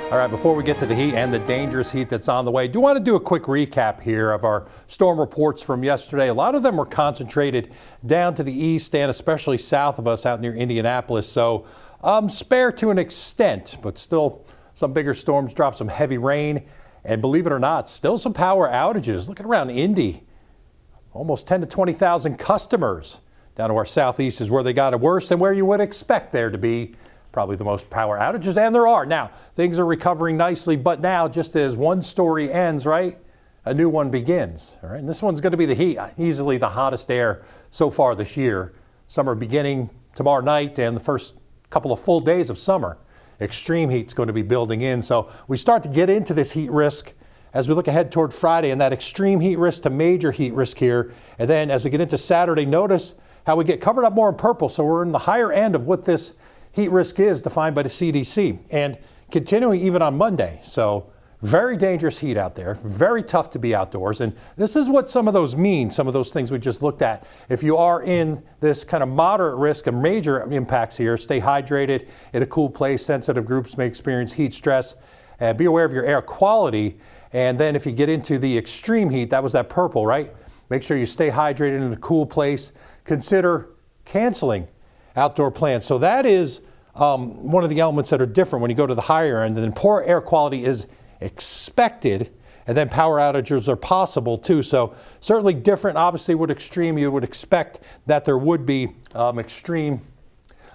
All right, before we get to the heat and the dangerous heat that's on the way, do want to do a quick recap here of our storm reports from yesterday. A lot of them were concentrated down to the east and especially south of us out near Indianapolis. So spare to an extent, but still some bigger storms dropped some heavy rain. And believe it or not, still some power outages. Looking around Indy, almost 10 to 20,000 customers down to our southeast is where they got it worse than where you would expect there to be. Probably the most power outages, and there are. Now, things are recovering nicely, but now, just as one story ends, right, a new one begins. All right, and this one's going to be the heat, easily the hottest air so far this year. Summer beginning tomorrow night and the first couple of full days of summer. Extreme heat's going to be building in, so we start to get into this heat risk as we look ahead toward Friday, and that extreme heat risk to major heat risk here. And then as we get into Saturday, notice how we get covered up more in purple, so we're in the higher end of what this heat risk is defined by the CDC, and continuing even on Monday. So very dangerous heat out there, very tough to be outdoors. And this is what some of those mean, some of those things we just looked at. If you are in this kind of moderate risk and major impacts here, stay hydrated in a cool place. Sensitive groups may experience heat stress. Be aware of your air quality. And then if you get into the extreme heat, that was that purple, right? Make sure you stay hydrated in a cool place. Consider canceling outdoor plans. So that is one of the elements that are different when you go to the higher end. And then poor air quality is expected, and then power outages are possible too. So certainly different. Obviously with extreme, you would expect that there would be extreme,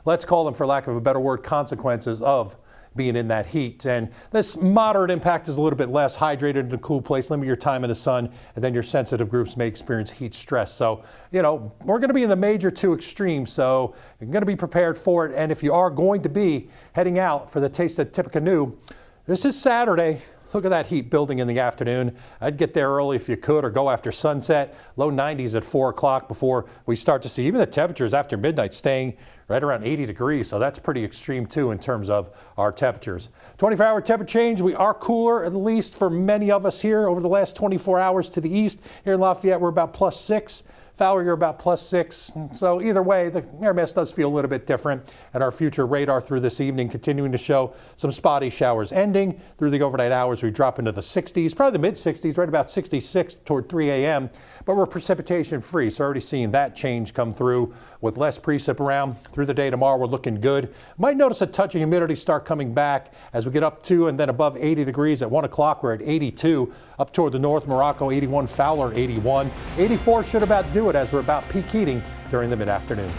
let's call them for lack of a better word, consequences of being in that heat. And this moderate impact is a little bit less. Hydrated in a cool place, limit your time in the sun, and then your sensitive groups may experience heat stress. So, you know, we're going to be in the major to extreme, so you're going to be prepared for it. And if you are going to be heading out for the Taste of Tippecanoe, this is Saturday. Look at that heat building in the afternoon. I'd get there early if you could, or go after sunset. Low 90s at 4 o'clock before we start to see even the temperatures after midnight staying right around 80 degrees. So that's pretty extreme too in terms of our temperatures. 24-hour temperature change. We are cooler, at least for many of us here over the last 24 hours to the east. Here in Lafayette, we're about +6. Fowler, you're about +6. So either way, the air mass does feel a little bit different. And our future radar through this evening continuing to show some spotty showers ending. Through the overnight hours, we drop into the 60s, probably the mid-60s, right about 66 toward 3 a.m. But we're precipitation free, so already seeing that change come through with less precip around. Through the day tomorrow, we're looking good. Might notice a touch of humidity start coming back as we get up to and then above 80 degrees. At 1 o'clock, we're at 82. Up toward the north, Morocco 81, Fowler 81. 84 should about do it as we're about peak heating during the mid-afternoon.